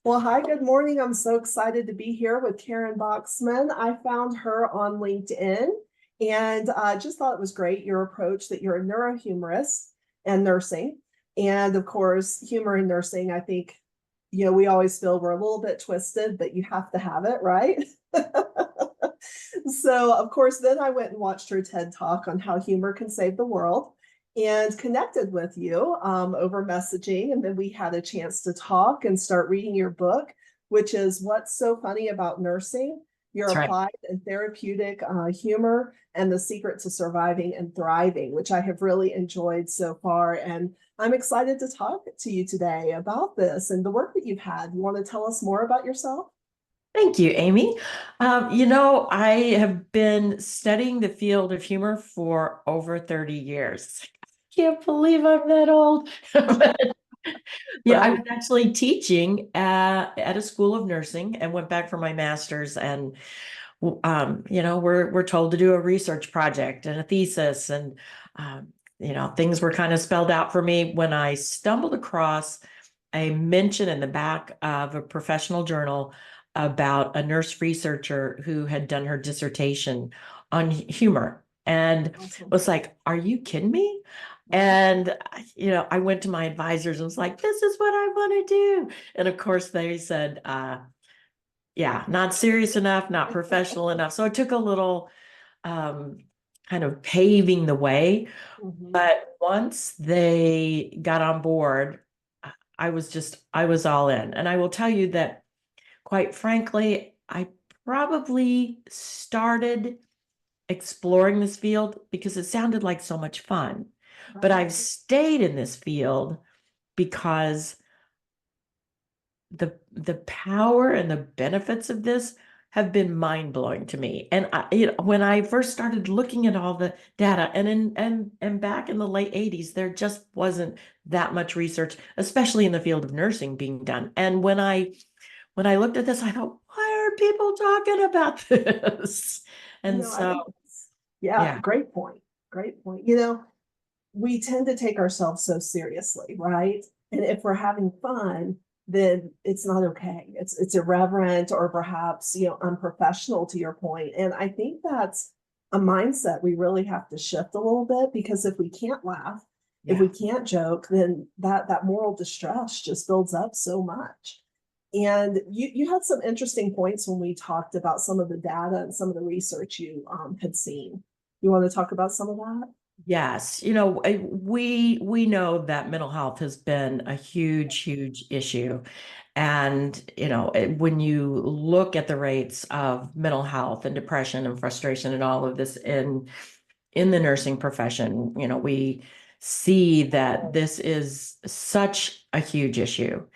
Well, hi, good morning. I'm so excited to be here with Karyn Buxman. I found her on LinkedIn and just thought it was great, your approach that you're a neurohumorist and nursing. And of course, humor and nursing, I think, we always feel we're a little bit twisted, but you have to have it, right? So, of course, then I went and watched her TED Talk on how humor can save the world and connected with you over messaging. And then we had a chance to talk and start reading your book, which is What's So Funny About Nursing, Your That's right. Applied and Therapeutic Humor and the Secret to Surviving and Thriving, which I have really enjoyed so far. And I'm excited to talk to you today about this and the work that you've had. You want to tell us more about yourself? Thank you, Amy. I have been studying the field of humor for over 30 years. I can't believe I'm that old. Yeah, I Right. was actually teaching at a school of nursing and went back for my master's. And we're told to do a research project and a thesis, and things were kind of spelled out for me when I stumbled across a mention in the back of a professional journal about a nurse researcher who had done her dissertation on humor, and Awesome. was like, "Are you kidding me?" And I went to my advisors and was like, "This is what I want to do." And of course, they said, "Yeah, not serious enough, not professional enough." So it took a little um, kind of paving the way. Mhm. But once they got on board, I was all in. And I will tell you that, quite frankly, I probably started exploring this field because it sounded like so much fun. But Right. I've stayed in this field because the power and the benefits of this have been mind-blowing to me. And when I first started looking at all the data, and back in the late 80s, there just wasn't that much research, especially in the field of nursing, being done. And when I looked at this, I thought, why are people talking about this? And I so, think yeah, yeah, great point. Great point. We tend to take ourselves so seriously, right? And if we're having fun, then it's not okay. It's irreverent or perhaps, unprofessional to your point. And I think that's a mindset we really have to shift a little bit because if we can't laugh, if we yeah. can't joke, then that moral distress just builds up so much. And you had some interesting points when we talked about some of the data and some of the research you had seen. You want to talk about some of that? Yes, we know that mental health has been a huge, huge issue. And, when you look at the rates of mental health and depression and frustration and all of this in the nursing profession, we see that this is such a huge issue.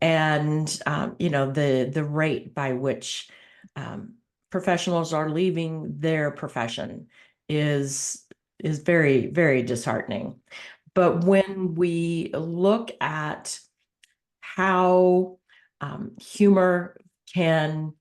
And the rate by which professionals are leaving their profession is is very, very disheartening. But when we look at how humor can,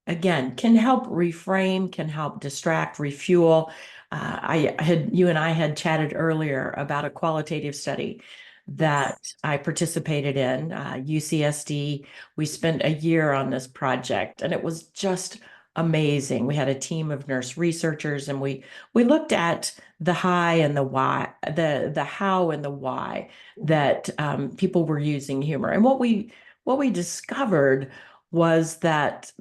again, can help reframe, can help distract, refuel. You and I had chatted earlier about a qualitative study that Yes. I participated in, UCSD. We spent a year on this project, and it was just amazing. We had a team of nurse researchers, and we looked at the high and the why, the how and the why that people were using humor. And what we discovered was that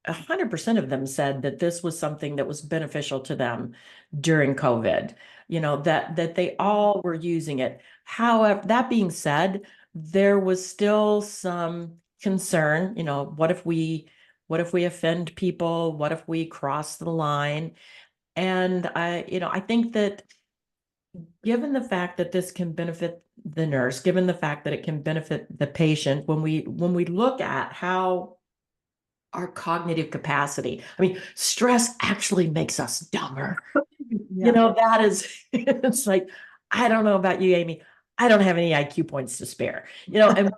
100% of them said that this was something that was beneficial to them during COVID, that they all were using it. However, that being said, there was still some concern, what if we offend people? What if we cross the line? And I think that, given the fact that this can benefit the nurse, given the fact that it can benefit the patient, when we look at how our cognitive capacity. I mean, stress actually makes us dumber. Yeah. That is, it's like, I don't know about you, Amy. I don't have any IQ points to spare. And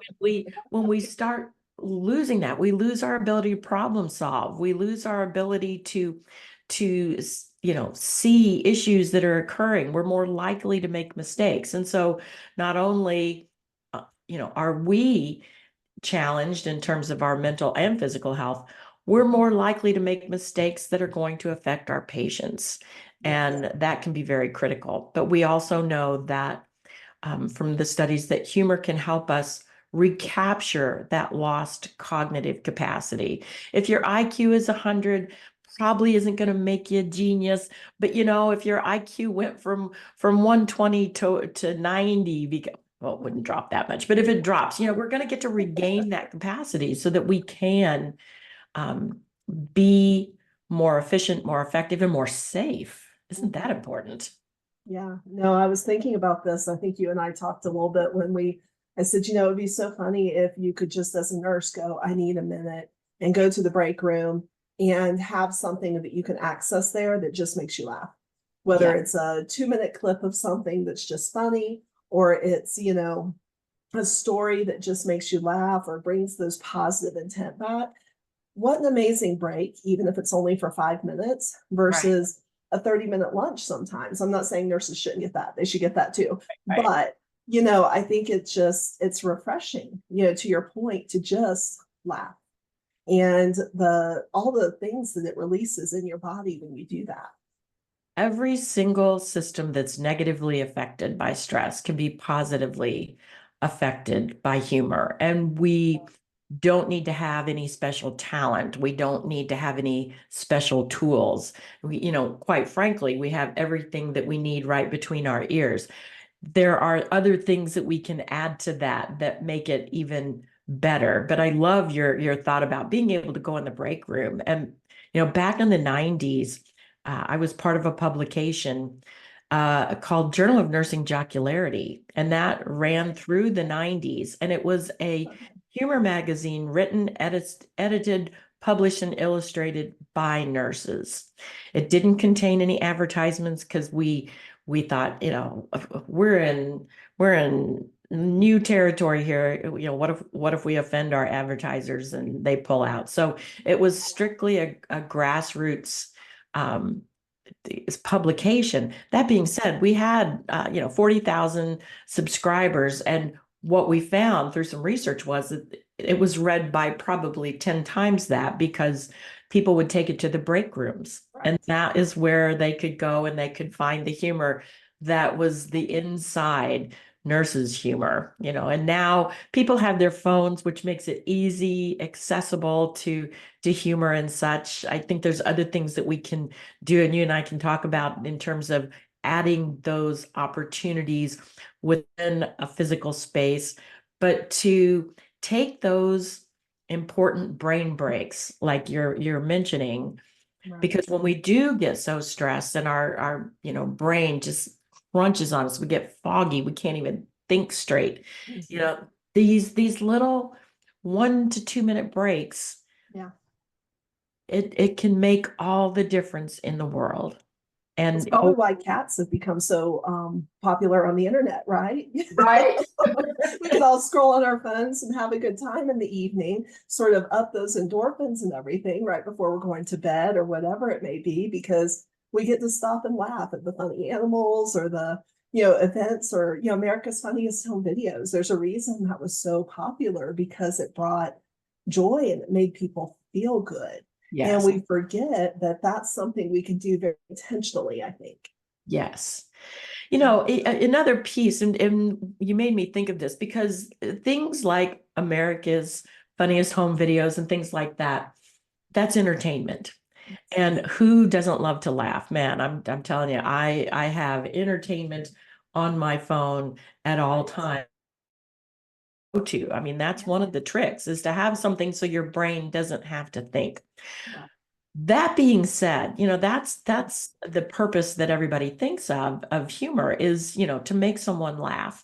when we start losing that, we lose our ability to problem solve. We lose our ability to see issues that are occurring. We're more likely to make mistakes. And so not only are we challenged in terms of our mental and physical health, we're more likely to make mistakes that are going to affect our patients. And that can be very critical. But we also know that from the studies that humor can help us recapture that lost cognitive capacity. If your IQ is 100, probably isn't going to make you a genius, but if your IQ went from 120 to 90, because well, it wouldn't drop that much, but if it drops, we're going to get to regain that capacity so that we can um, be more efficient, more effective, and more safe. Isn't that important? Yeah, no, I was thinking about this. I think you and I talked a little bit I said, it'd be so funny if you could just as a nurse go, I need a minute, and go to the break room and have something that you can access there that just makes you laugh. Whether Yeah. it's a 2-minute clip of something that's just funny, or it's, a story that just makes you laugh or brings those positive intent back. What an amazing break, even if it's only for 5 minutes Right. versus a 30-minute lunch sometimes. I'm not saying nurses shouldn't get that. They should get that too. Right. But, I think it's refreshing, to your point, to just laugh and all the things that it releases in your body when you do that. Every single system that's negatively affected by stress can be positively affected by humor. And we don't need to have any special talent. We don't need to have any special tools. Quite frankly, we have everything that we need right between our ears. There are other things that we can add to that make it even better. But I love your thought about being able to go in the break room. And back in the 90s, I was part of a publication called Journal of Nursing Jocularity, and that ran through the 90s. And it was a humor magazine written, edited, published, and illustrated by nurses. It didn't contain any advertisements because we thought, we're in new territory here. What if we offend our advertisers and they pull out? So it was strictly a grassroots um, publication. That being said, we had 40,000 subscribers, and what we found through some research was that it was read by probably 10 times that, because people would take it to the break rooms, and that is where they could go and they could find the humor that was the inside nurses humor. And now people have their phones, which makes it easy, accessible to humor and such. I think there's other things that we can do, and you and I can talk about in terms of adding those opportunities within a physical space, but to take those important brain breaks like you're mentioning, because when we do get so stressed and our brain just crunches on us, we get foggy, we can't even think straight. These little 1 to 2 minute breaks, Yeah. it can make all the difference in the world. It's And probably why cats have become so popular on the internet, right? right. We can all scroll on our phones and have a good time in the evening, sort of up those endorphins and everything right before we're going to bed or whatever it may be, because we get to stop and laugh at the funny animals or the events, or America's Funniest Home Videos. There's a reason that was so popular, because it brought joy and it made people feel good. And Yes. we forget that that's something we can do very intentionally, I think. Yes. Another piece, and you made me think of this, because things like America's Funniest Home Videos and things like that, that's entertainment. And who doesn't love to laugh? Man, I'm telling you, I have entertainment on my phone at all times. I mean, that's one of the tricks, is to have something so your brain doesn't have to think. That being said, that's the purpose that everybody thinks of humor, is, to make someone laugh.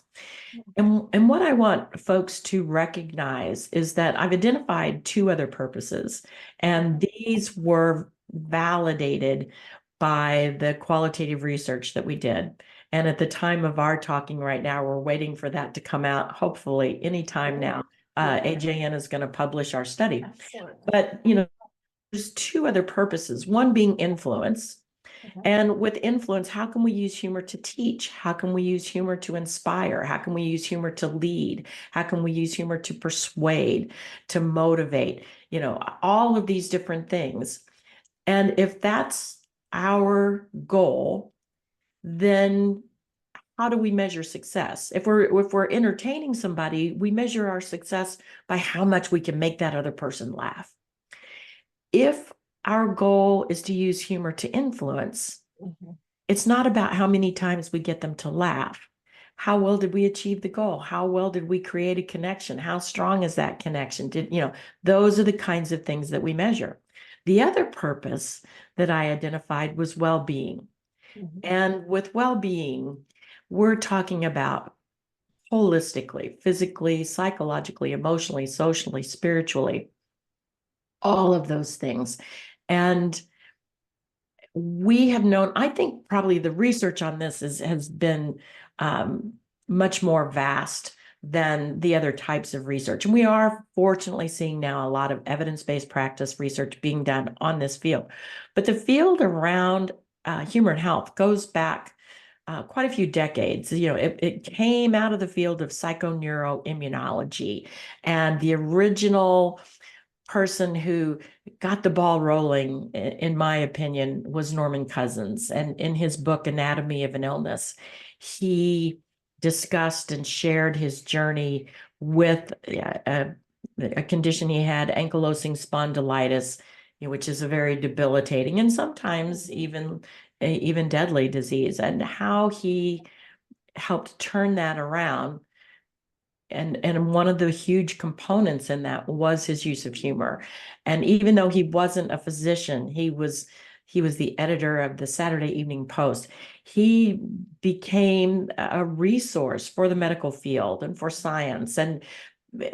And what I want folks to recognize is that I've identified two other purposes, and these were validated by the qualitative research that we did. And at the time of our talking right now, we're waiting for that to come out, hopefully anytime now. AJN is going to publish our study. But, there's two other purposes, one being influence. Okay. And with influence, how can we use humor to teach? How can we use humor to inspire? How can we use humor to lead? How can we use humor to persuade, to motivate? All of these different things. And if that's our goal, then how do we measure success? If we're entertaining somebody, we measure our success by how much we can make that other person laugh. If our goal is to use humor to influence, Mhm. it's not about how many times we get them to laugh. How well did we achieve the goal? How well did we create a connection? How strong is that connection? Those are the kinds of things that we measure. The other purpose that I identified was well-being. Mhm. And with well-being, we're talking about holistically, physically, psychologically, emotionally, socially, spiritually, all of those things. And we have known, I think probably the research on this has been um, much more vast than the other types of research. And we are fortunately seeing now a lot of evidence-based practice research being done on this field. But the field around humor and health goes back quite a few decades. It came out of the field of psychoneuroimmunology, and the original person who got the ball rolling, in my opinion, was Norman Cousins. And in his book, Anatomy of an Illness, he discussed and shared his journey with a condition he had, ankylosing spondylitis, which is a very debilitating and sometimes Mhm. even deadly disease, and how he helped turn that around. And one of the huge components in that was his use of humor. And even though he wasn't a physician, he was the editor of the Saturday Evening Post. He became a resource for the medical field and for science, and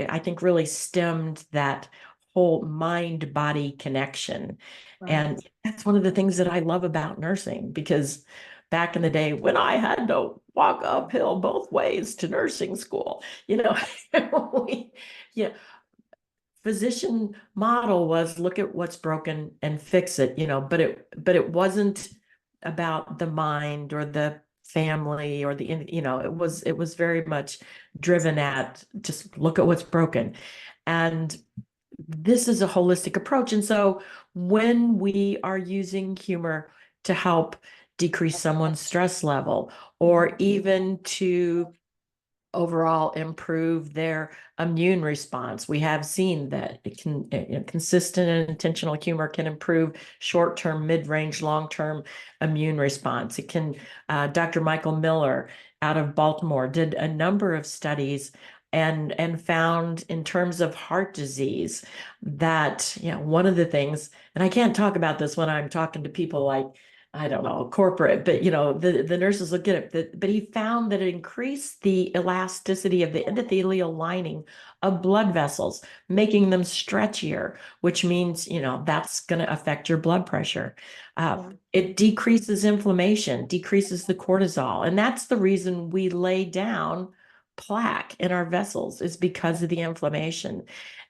I think really stemmed that whole mind-body connection. Right. And that's one of the things that I love about nursing, because back in the day when I had to walk uphill both ways to nursing school, you know, we, yeah, physician model was look at what's broken and fix it, but it wasn't about the mind or the family or it was very much driven at just look at what's broken. And this is a holistic approach. And so when we are using humor to help decrease someone's stress level, or Mhm. even to overall improve their immune response. We have seen that it can, consistent and intentional humor can improve short-term, mid-range, long-term immune response. It can, Dr. Michael Miller out of Baltimore did a number of studies and found in terms of heart disease that, one of the things, and I can't talk about this when I'm talking to people like, I don't know, corporate, but the nurses look at it. But he found that it increased the elasticity of the endothelial lining of blood vessels, making them stretchier, which means, that's going to affect your blood pressure. Yeah. It decreases inflammation, decreases the cortisol. And that's the reason we lay down plaque in our vessels, is because of the inflammation.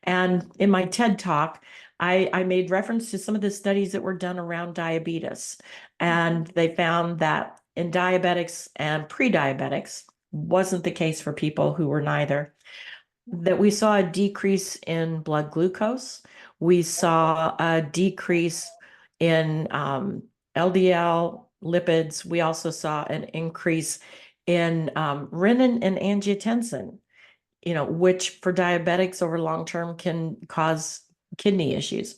And in my TED talk, I made reference to some of the studies that were done around diabetes. And they found that in diabetics and pre-diabetics, wasn't the case for people who were neither, that we saw a decrease in blood glucose. We saw a decrease in LDL lipids. We also saw an increase in renin and angiotensin, which for diabetics over long term can cause kidney issues.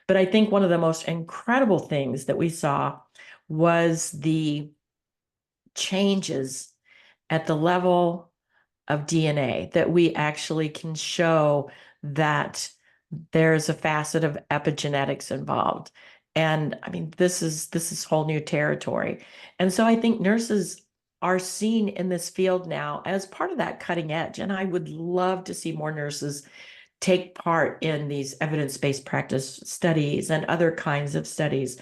But I think one of the most incredible things that we saw was the changes at the level of DNA, that we actually can show that there's a facet of epigenetics involved. And I mean, this is whole new territory. And so I think nurses are seen in this field now as part of that cutting edge. And I would love to see more nurses take part in these evidence-based practice studies and other kinds of studies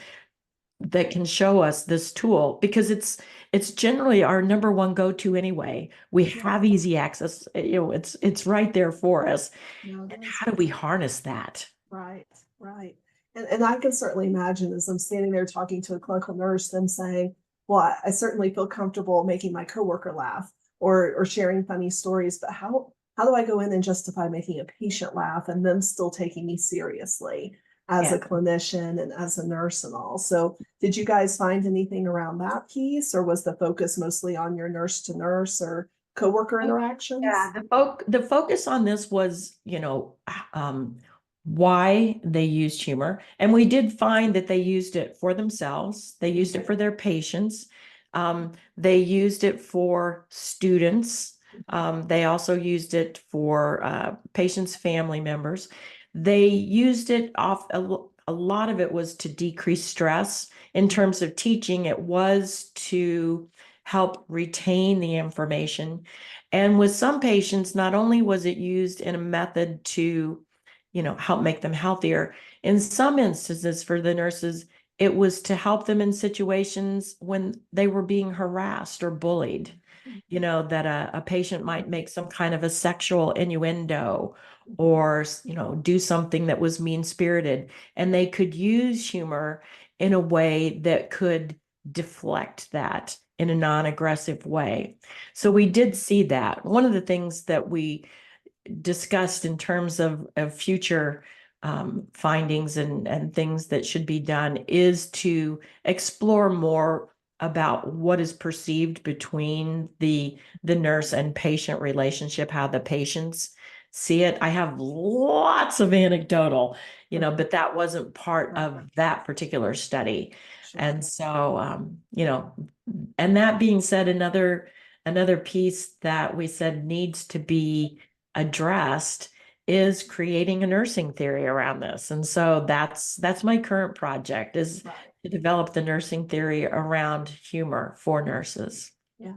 that can show us this tool, because it's generally our number one go-to anyway. We Yeah. have easy access, it's right there for us. No, And it is. how do we harness that? Right. Right. And I can certainly imagine as I'm standing there talking to a clinical nurse, them saying, well, I certainly feel comfortable making my coworker laugh or sharing funny stories, but how do I go in and justify making a patient laugh and them still taking me seriously as Yeah. a clinician and as a nurse and all? So did you guys find anything around that piece, or was the focus mostly on your nurse to nurse or coworker Yeah, interactions? the focus on this was, why they used humor. And we did find that they used it for themselves. They used it for their patients. They used it for students. They also used it for patients' family members. They used it a lot of it was to decrease stress. In terms of teaching, it was to help retain the information. And with some patients, not only was it used in a method to, help make them healthier, in some instances for the nurses, it was to help them in situations when they were being harassed or bullied. That a patient might make some kind of a sexual innuendo or, do something that was mean-spirited, and they could use humor in a way that could deflect that in a non-aggressive way. So we did see that. One of the things that we discussed in terms of future findings and things that should be done is to explore more about what is perceived between the nurse and patient relationship, how the patients see it. I have lots of anecdotal, but that wasn't part of that particular study. Sure. And so, and that being said, another piece that we said needs to be addressed is creating a nursing theory around this. And so that's my current project, is to develop the nursing theory around humor for nurses. Yeah.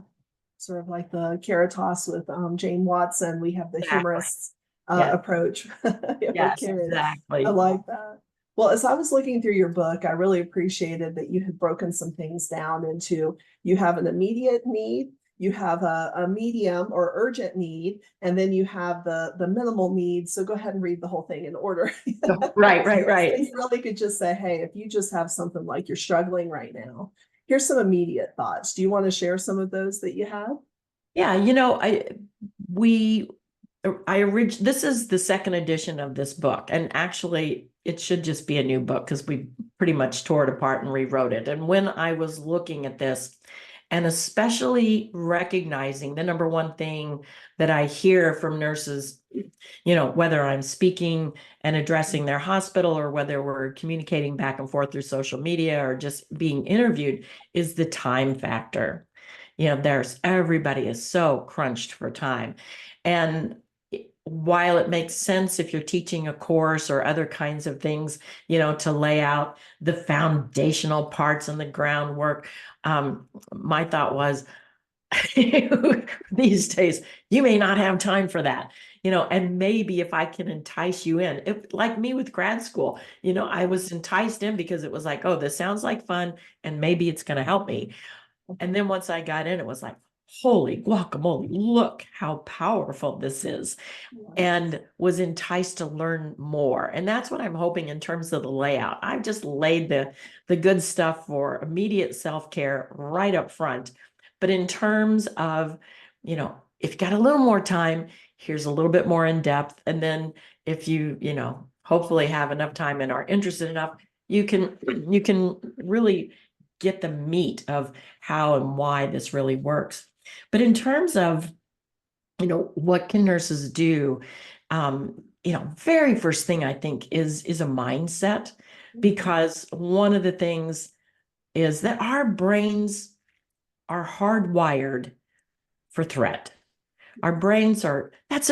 Sort of like the carrot toss with Jane Watson. We have the Exactly. humorist Yes. approach with Yes, Karyn. exactly. I like that. Well, as I was looking through your book, I really appreciated that you had broken some things down into, you have an immediate need, you have a medium or urgent need, and then you have the minimal need. So go ahead and read the whole thing in order. Right. So you really could just say, hey, if you just have something like you're struggling right now, here's some immediate thoughts. Do you want to share some of those that you have? Yeah, this is the second edition of this book, and actually it should just be a new book because we pretty much tore it apart and rewrote it. And when I was looking at this, and especially recognizing the number one thing that I hear from nurses, whether I'm speaking and addressing their hospital or whether we're communicating back and forth through social media or just being interviewed, is the time factor. Everybody is so crunched for time. And while it makes sense if you're teaching a course or other kinds of things, to lay out the foundational parts and the groundwork, my thought was, these days, you may not have time for that, and maybe if I can entice you in, like me with grad school, I was enticed in because it was like, oh, this sounds like fun and maybe it's going to help me. And then once I got in, it was like, holy guacamole, look how powerful this is, and was enticed to learn more. And that's what I'm hoping in terms of the layout. I've just laid the good stuff for immediate self-care right up front. But in terms of, if you got a little more time, here's a little bit more in depth. And then if you, hopefully have enough time and are interested enough, you can really get the meat of how and why this really works. But in terms of, what can nurses do? Very first thing I think is a mindset, because one of the things is that our brains are hardwired for threat. It's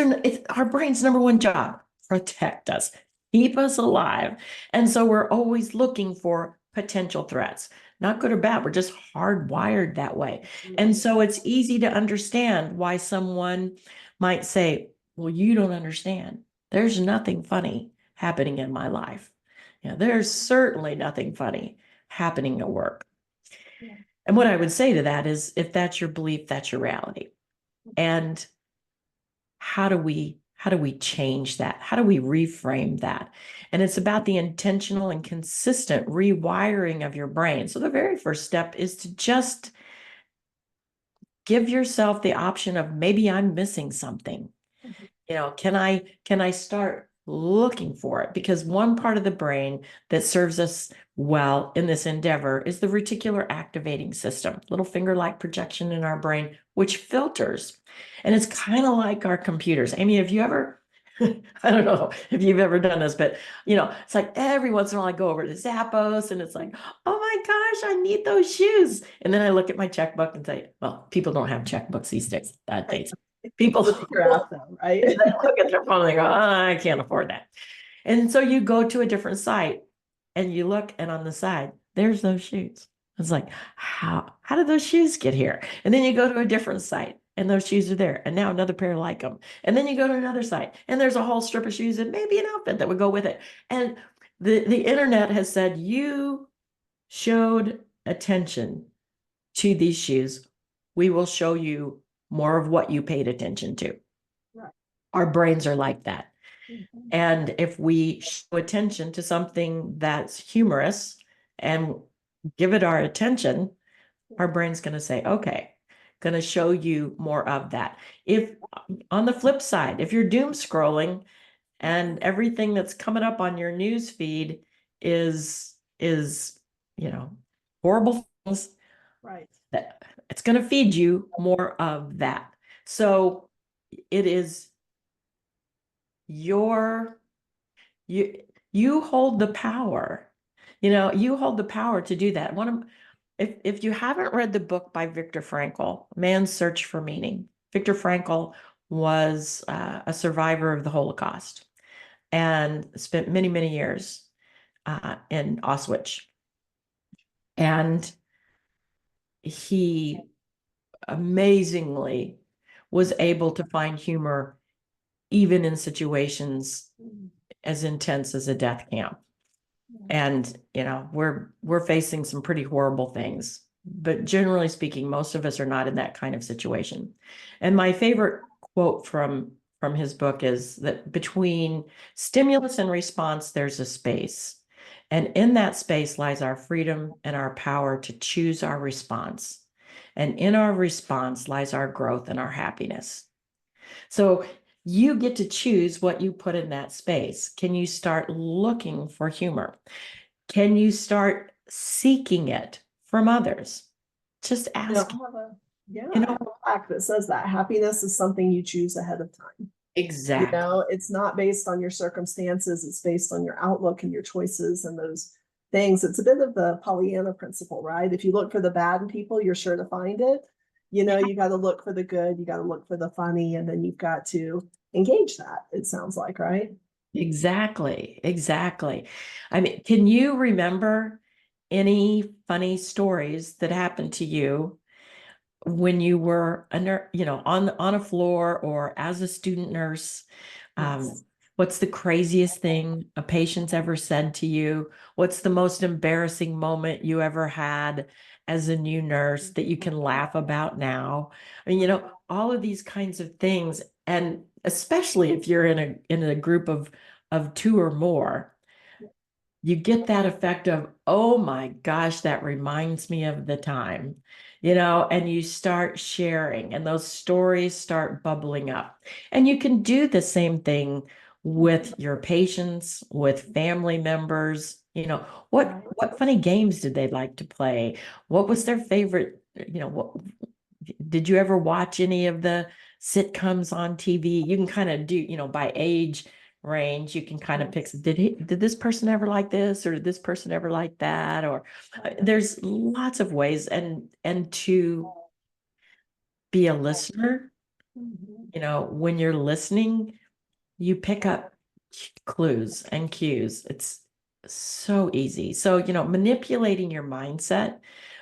our brain's number one job: protect us, keep us alive. And so we're always looking for potential threats, not good or bad. We're just hardwired that way. And so it's easy to understand why someone might say, well, you don't understand. There's nothing funny happening in my life. There's certainly nothing funny happening at work. And what I would say to that is, if that's your belief, that's your reality. And how do how do we change that? How do we reframe that? And it's about the intentional and consistent rewiring of your brain. So the very first step is to just give yourself the option of maybe I'm missing something. Can I start looking for it? Because one part of the brain that serves us well in this endeavor is the reticular activating system, little finger-like projection in our brain, which filters. And it's kind of like our computers. Amy, have you ever, I don't know if you've ever done this, but it's like every once in a while I go over to Zappos and it's like, oh my gosh, I need those shoes. And then I look at my checkbook and say, well, people don't have checkbooks these days. People Look at your app though, right? they look at their phone and they go, oh, I can't afford that. And so you go to a different site and you look, and on the side, there's those shoes. It's like, how did those shoes get here? And then you go to a different site and those shoes are there. And now another pair like them. And then you go to another site and there's a whole strip of shoes and maybe an outfit that would go with it. And the internet has said, you showed attention to these shoes. We will show you more of what you paid attention to. Right. Our brains are like that. Mhm. And if we show attention to something that's humorous and give it our attention, our brain's going to say, okay, going to show you more of that. If on the flip side, if you're doom scrolling and everything that's coming up on your news feed is horrible things, Right. that it's going to feed you more of that. So it is you hold the power. You hold the power to do that. If you haven't read the book by Viktor Frankl, Man's Search for Meaning, Viktor Frankl was a survivor of the Holocaust and spent many, many years in Auschwitz. And he amazingly was able to find humor even in situations as intense as a death camp. And we're facing some pretty horrible things, but generally speaking, most of us are not in that kind of situation. And my favorite quote from his book is that between stimulus and response, there's a space. And in that space lies our freedom and our power to choose our response. And in our response lies our growth and our happiness. So you get to choose what you put in that space. Can you start looking for humor? Can you start seeking it from others? Just ask. I have a plaque that says that happiness is something you choose ahead of time. Exactly. It's not based on your circumstances, it's based on your outlook and your choices and those things. It's a bit of the Pollyanna principle, right? If you look for the bad in people, you're sure to find it. You got to look for the good, you got to look for the funny, and then you've got to engage that, it sounds like, right? Exactly. Exactly. I mean, can you remember any funny stories that happened to you when you were on a floor or as a student nurse? Yes. What's the craziest thing a patient's ever said to you? What's the most embarrassing moment you ever had as a new nurse that you can laugh about now? I mean, all of these kinds of things. And especially if you're in a group of two or more, you get that effect of, oh my gosh, that reminds me of the time, and you start sharing and those stories start bubbling up. And you can do the same thing with your patients, with family members. What funny games did they like to play? What was their favorite, did you ever watch any of the sitcoms on TV? You can kind of do, by age range, you can kind of pick, did this person ever like this, or did this person ever like that? Or there's lots of ways, and to be a listener, when you're listening, you pick up clues and cues. It's so easy. So, manipulating your mindset,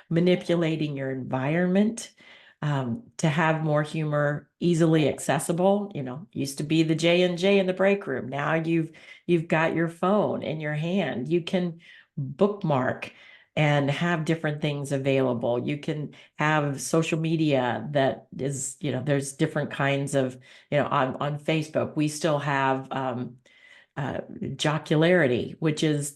manipulating your environment, to have more humor easily accessible. Used to be the J&J in the break room. Now you've got your phone in your hand. You can bookmark and have different things available. You can have social media that is, there's different kinds of, on Facebook, we still have Jocularity, which is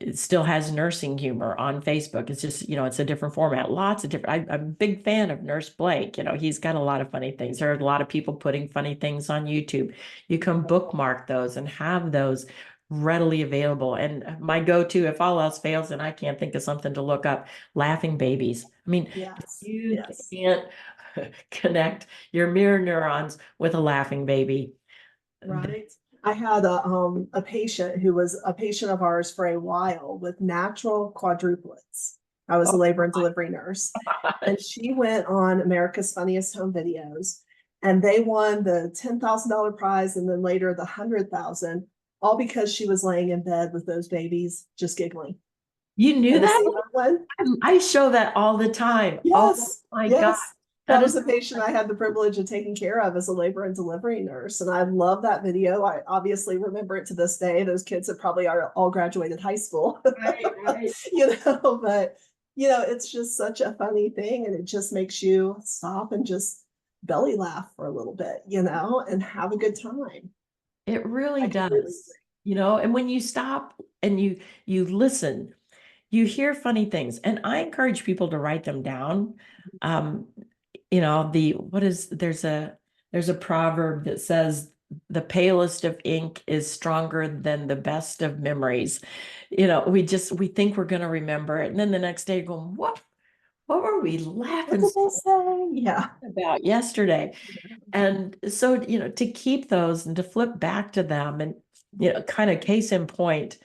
it still has nursing humor on Facebook. It's just, it's a different format. Lots of different. I'm a big fan of Nurse Blake. He's got a lot of funny things. There are a lot of people putting funny things on YouTube. You can bookmark those and have those readily available. And my go-to, if all else fails and I can't think of something to look up, laughing babies. I mean, if Yes, you yes. can't connect your mirror neurons with a laughing baby, Right. I had a patient who was a patient of ours for a while with natural quadruplets. I was a oh labor and delivery nurse, my and gosh. she went on America's Funniest Home Videos, and they won the $10,000 prize and then later the 100,000, all because she was laying in bed with those babies just giggling. You knew Ever that? seen that one? I show that all the time. Oh Yes, my God. yes. That That is was a patient I had the privilege of taking care of as a labor and delivery nurse. And I love that video. I obviously remember it to this day. Those kids have probably are all graduated high school, right, right. but it's just such a funny thing. And it just makes you stop and just belly laugh for a little bit, and have a good time. It really I completely does. And when you stop and you listen, you hear funny things. And I encourage people to write them down. Um, there's a proverb that says the palest of ink is stronger than the best of memories. We think we're going to remember it. And then the next day you're going, what were we What laughing did they so say? Yeah. about yesterday? And so, to keep those and to flip back to them and, kind of case in point,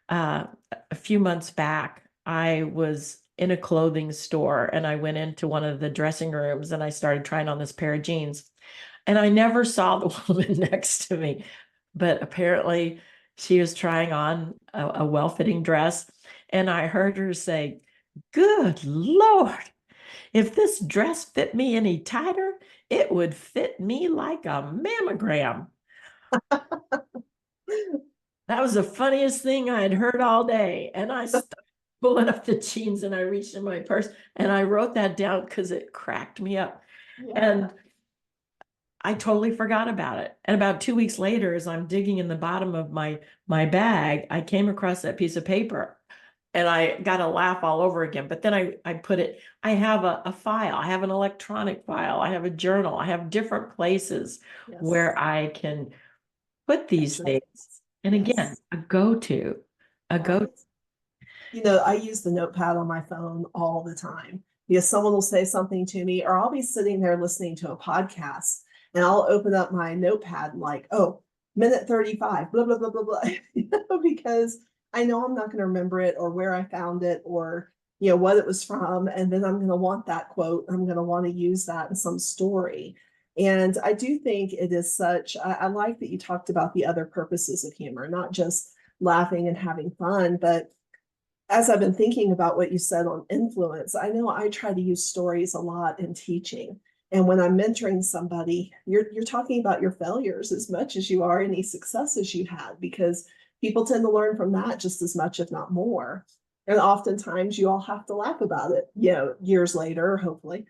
uh, a few months back, I was in a clothing store and I went into one of the dressing rooms and I started trying on this pair of jeans. And I never saw the woman next to me, but apparently she was trying on a well-fitting dress. And I heard her say, "Good Lord, if this dress fit me any tighter, it would fit me like a mammogram." That was the funniest thing I had heard all day. And I started pulling up the jeans and I reached in my purse and I wrote that down because it cracked me up. Yeah. And I totally forgot about it. And about 2 weeks later, as I'm digging in the bottom of my bag, I came across that piece of paper and I got to laugh all over again. But then I put it, I have a file, I have an electronic file, I have a journal, I have different places Yes. where I can put these Picture things. things. And again, Yes. a Right. go. I use the notepad on my phone all the time because someone will say something to me, or I'll be sitting there listening to a podcast and I'll open up my notepad and like, oh, minute 35, blah, blah, blah, blah, blah, because I know I'm not going to remember it or where I found it or, what it was from. And then I'm going to want that quote. I'm going to want to use that in some story. And I do think it is I like that you talked about the other purposes of humor, not just laughing and having fun, but as I've been thinking about what you said on influence, I know I try to use stories a lot in teaching. And when I'm mentoring somebody, you're talking about your failures as much as you are any successes you had, because people tend to learn from that just as much, if not more. And oftentimes you all have to laugh about it, years later, hopefully.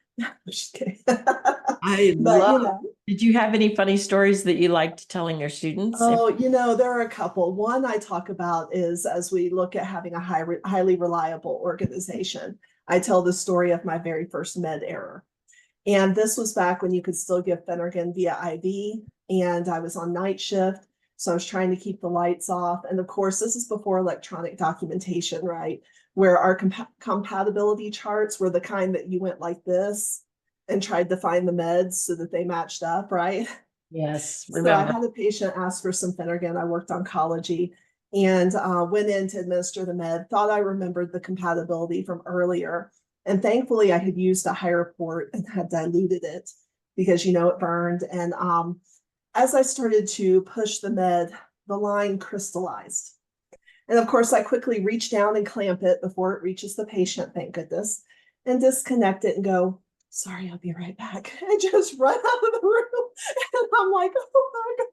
Just kidding. I But love. Did you have any funny stories that you liked telling your students? oh, there are a couple. One I talk about is as we look at having a highly reliable organization. I tell the story of my very first med error. And this was back when you could still give Phenergan via IV. And I was on night shift. So I was trying to keep the lights off. And of course, this is before electronic documentation, right? Where our compatibility charts were the kind that you went like this and tried to find the meds so that they matched up, right? Yes, So I remember. had a patient ask for some Phenergan. I worked oncology and went in to administer the med, thought I remembered the compatibility from earlier. And thankfully, I had used a higher port and had diluted it because, it burned. And as I started to push the med, the line crystallized. And of course, I quickly reach down and clamp it before it reaches the patient, thank goodness, and disconnect it and go, sorry, I'll be right back. And just run out of the room. And I'm like, oh my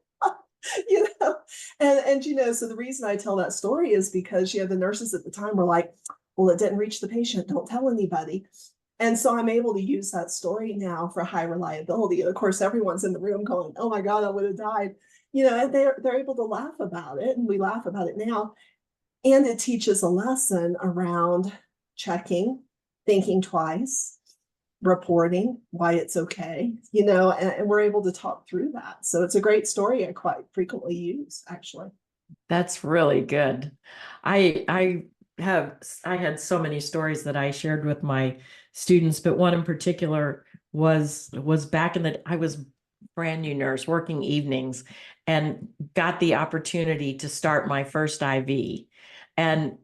God, And, so the reason I tell that story is because, the nurses at the time were like, well, it didn't reach the patient. Don't tell anybody. And so I'm able to use that story now for high reliability. And of course, everyone's in the room going, oh my God, I would have died. And they're able to laugh about it. And we laugh about it now. And it teaches a lesson around checking, thinking twice, reporting why it's okay, and we're able to talk through that. So it's a great story I quite frequently use, actually. That's really good. I I had so many stories that I shared with my students, but one in particular was back in the I was brand new nurse working evenings and got the opportunity to start my first IV. And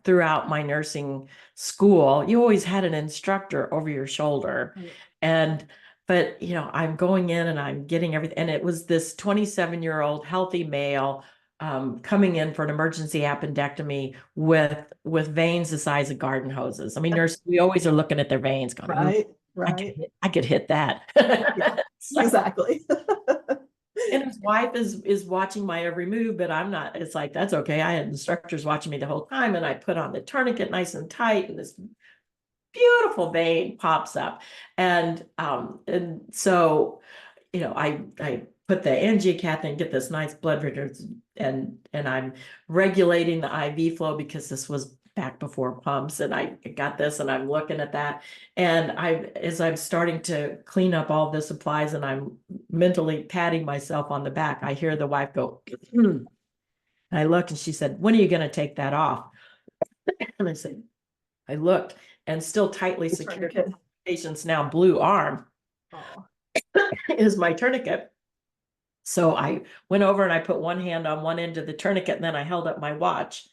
throughout my nursing school, you always had an instructor over your shoulder. And but I'm going in and I'm getting everything. And it was this 27-year-old healthy male coming in for an emergency appendectomy with veins the size of garden hoses. I mean, nurses, we always are looking at their veins going, Right, I could hit that. Yeah, So, exactly. and his wife is watching my every move, but I'm not. It's like, that's okay. I had instructors watching me the whole time, and I put on the tourniquet nice and tight, and this beautiful vein pops up. And so I put the angiocath and get this nice blood pressure, and I'm regulating the IV flow because this was back before pumps, and I got this, and I'm looking at that, and as I'm starting to clean up all the supplies, and I'm mentally patting myself on the back, I hear the wife go, I looked, and she said, "When are you going to take that off?" And I looked, and still tightly secured the patient's now blue arm is my tourniquet. So I went over and I put one hand on one end of the tourniquet, and then I held up my watch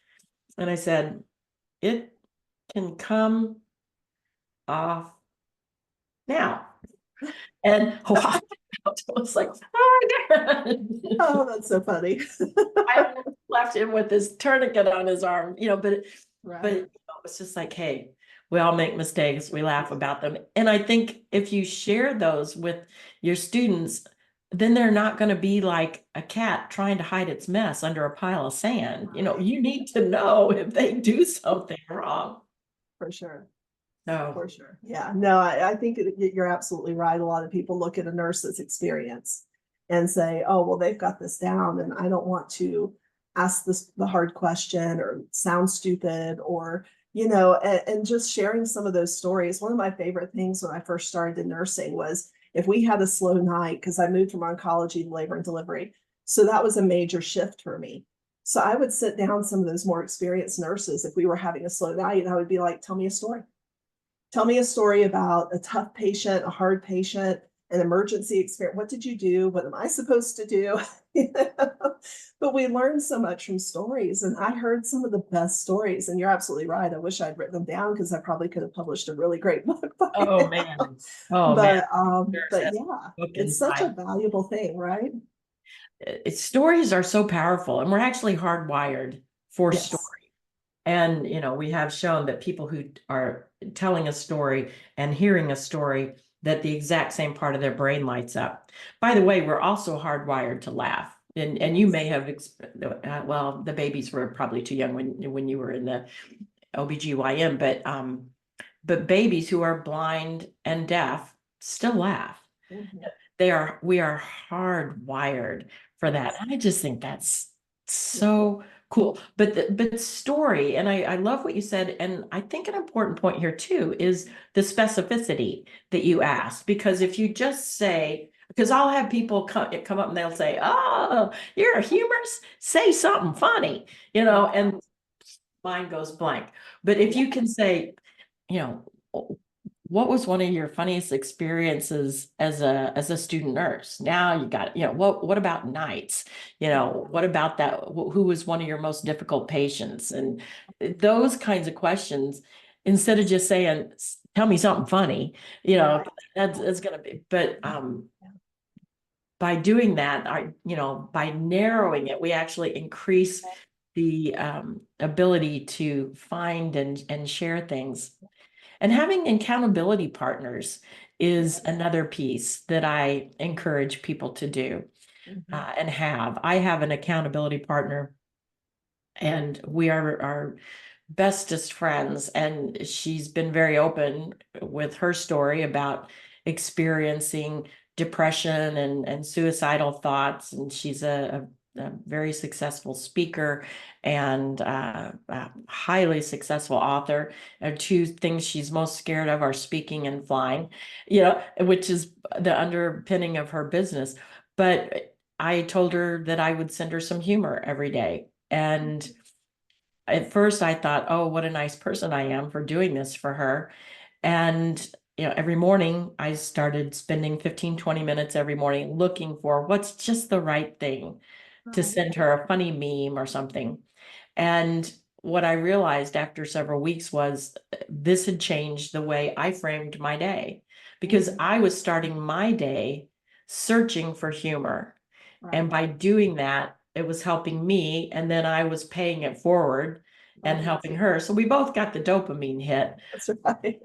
and I said, it can come off now. And I was like, oh my God. Oh, that's so funny. I left him with this tourniquet on his arm, but it's just like, hey, we all make mistakes. We laugh about them. And I think if you share those with your students, then they're not going to be like a cat trying to hide its mess under a pile of sand. You need to know if they do something wrong. For sure. No. For sure. Yeah. No, I think you're absolutely right. A lot of people look at a nurse's experience and say, oh, well, they've got this down, and I don't want to ask the hard question or sound stupid, or, and just sharing some of those stories. One of my favorite things when I first started in nursing was if we had a slow night, because I moved from oncology to labor and delivery. So that was a major shift for me. So I would sit down some of those more experienced nurses. If we were having a slow night, and I would be like, tell me a story. Tell me a story about a tough patient, a hard patient, an emergency experience. What did you do? What am I supposed to do? But we learned so much from stories, and I heard some of the best stories. And you're absolutely right. I wish I'd written them down because I probably could have published a really great book by Oh now. man. Oh man. But yeah, it's such a valuable thing, right? Stories are so powerful, and we're actually hardwired for Yes. story. And we have shown that people who are telling a story and hearing a story, that the exact same part of their brain lights up. By the way, we're also hardwired to laugh. And you may have, well, the babies were probably too young when you were in the OBGYN, but babies who are blind and deaf still laugh. Mm-hmm. We are hardwired for that. And I just think that's so cool. But story, and I love what you said. And I think an important point here too is the specificity that you asked, because if you just say, because I'll have people come up and they'll say, oh, you're a humorist, say something funny, and mine goes blank. But if you can say, what was one of your funniest experiences as a student nurse? Now you got, what about nights? What about that? Who was one of your most difficult patients? And those kinds of questions, instead of just saying, tell me something funny, that's going to be, but by doing that, by narrowing it, we actually increase the ability to find and share things. And having accountability partners is another piece that I encourage people to do Mhm. and have. I have an accountability partner, and we are bestest friends. And she's been very open with her story about experiencing depression and suicidal thoughts. And she's a very successful speaker and a highly successful author. And two things she's most scared of are speaking and flying, which is the underpinning of her business. But I told her that I would send her some humor every day. And at first I thought, oh, what a nice person I am for doing this for her. And every morning I started spending 15, 20 minutes every morning looking for what's just the right thing to Right. send her, a funny meme or something. And what I realized after several weeks was this had changed the way I framed my day, because Mhm. I was starting my day searching for humor. And Right. by doing that, it was helping me. And then I was paying it forward and Right. helping her. So we both got the dopamine hit. That's right.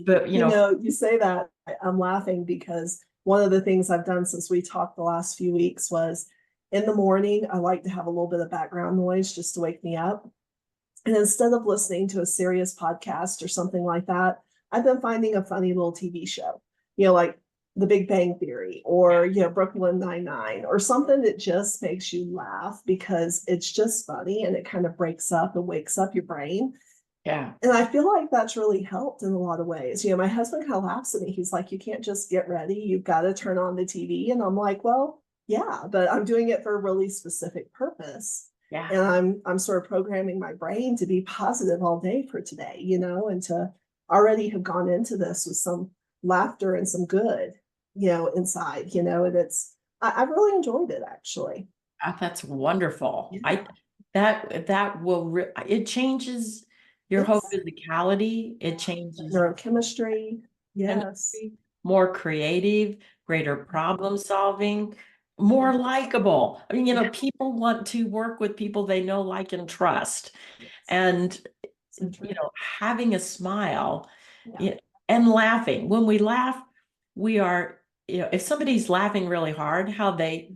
But, You say that, I'm laughing because one of the things I've done since we talked the last few weeks was in the morning, I like to have a little bit of background noise just to wake me up. And instead of listening to a serious podcast or something like that, I've been finding a funny little TV show, like The Big Bang Theory or, Brooklyn Nine-Nine or something that just makes you laugh because it's just funny and it kind of breaks up and wakes up your brain. yeah, And I feel like that's really helped in a lot of ways. My husband kind of laughs at me. He's like, you can't just get ready. You've got to turn on the TV. And I'm like, well, yeah, but I'm doing it for a really specific purpose. yeah. And I'm sort of programming my brain to be positive all day for today, and to already have gone into this with some laughter and some good, inside, and I've really enjoyed it actually. That's wonderful. Yeah. That will it changes your whole Yes. physicality. It changes your Neurochemistry. Yes. chemistry, more creative, greater problem solving, more likable. I mean, Yeah. people want to work with people they know, like, and trust. Yes. And, So true. having a smile, Yeah. you know, and laughing. When we laugh, we are, if somebody's laughing really hard, how they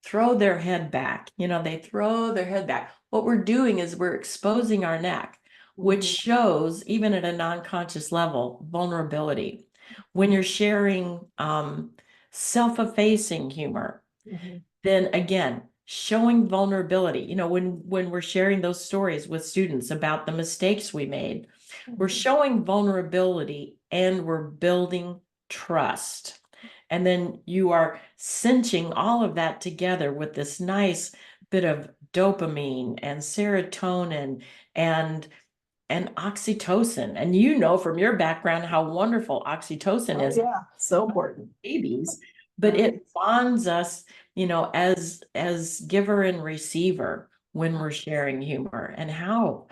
throw their head back. They throw their head back. What we're doing is we're exposing our neck, which Mhm. shows, even at a non-conscious level, vulnerability. When you're sharing self-effacing humor, Mhm. then again, showing vulnerability. When we're sharing those stories with students about the mistakes we made, we're Mhm. showing vulnerability and we're building trust. And then you are cinching all of that together with this nice bit of dopamine and serotonin and oxytocin. And from your background how wonderful oxytocin Oh is yeah, so important. babies, but it Right. bonds us, as giver and receiver when we're sharing humor. And how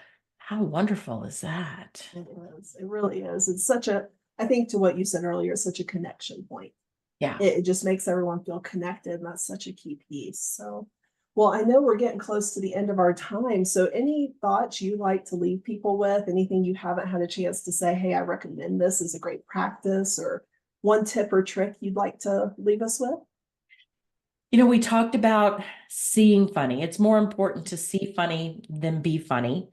wonderful is that? It is. It really is. It's such a, I think to what you said earlier, such a connection point. Yeah. It just makes everyone feel connected, and that's such a key piece. So, well, I know we're getting close to the end of our time. So, any thoughts you like to leave people with? Anything you haven't had a chance to say, hey, I recommend this as a great practice, or one tip or trick you'd like to leave us with? We talked about seeing funny. It's more important to see funny than be funny.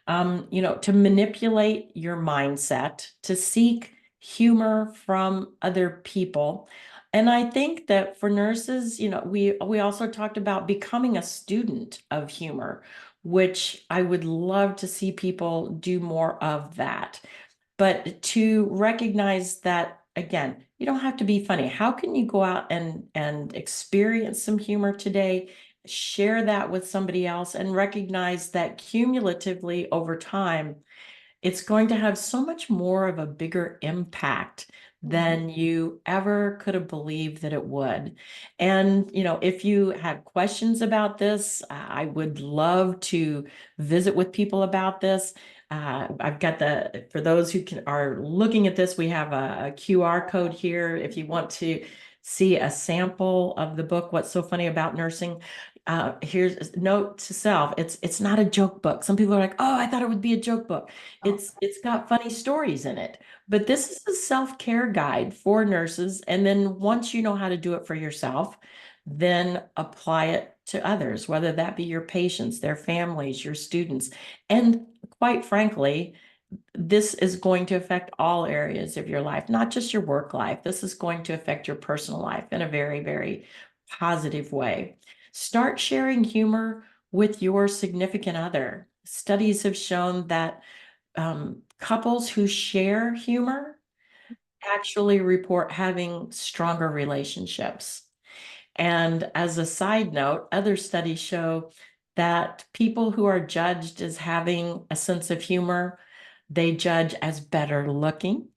To manipulate your mindset, to seek humor from other people. And I think that for nurses, we also talked about becoming a student of humor, which I would love to see people do more of that. But to recognize that, again, you don't have to be funny. How can you go out and experience some humor today, share that with somebody else, and recognize that cumulatively over time, it's going to have so much more of a bigger impact Mhm. than you ever could have believed that it would. And, if you have questions about this, I would love to visit with people about this. I've got for those who are looking at this, we have a QR code here. If you want to see a sample of the book, What's So Funny About Nursing, Here's a note to self. It's not a joke book. Some people are like, oh, I thought it would be a joke book. Oh, It's got funny stories in it. But this is a self-care guide for nurses. And then once you know how to do it for yourself, then apply it to others, whether that be your patients, their families, your students. And quite frankly, this is going to affect all areas of your life, not just your work life. This is going to affect your personal life in a very, very positive way. Start sharing humor with your significant other. Studies have shown that couples who share humor actually report having stronger relationships. And as a side note, other studies show that people who are judged as having a sense of humor, they judge as better looking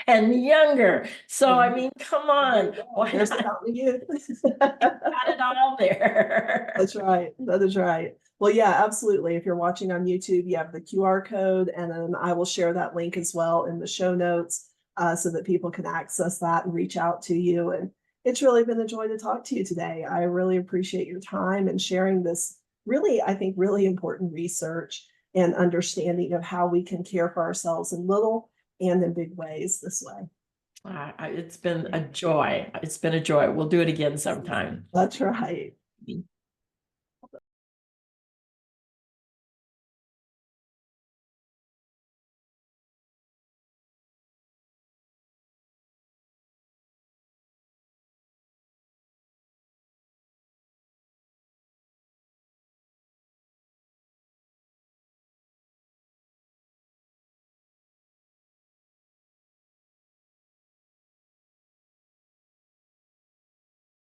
and younger. So, I mean, come there on, you go. why There's the not? fountain of youth. Got it all there. That's right. That is right. Well, yeah, absolutely. If you're watching on YouTube, you have the QR code, and then I will share that link as well in the show notes so that people can access that and reach out to you. And it's really been a joy to talk to you today. I really appreciate your time and sharing this really, I think, really important research and understanding of how we can care for ourselves in little and in big ways this way. It's been a joy. It's been a joy. We'll do it again sometime. That's right.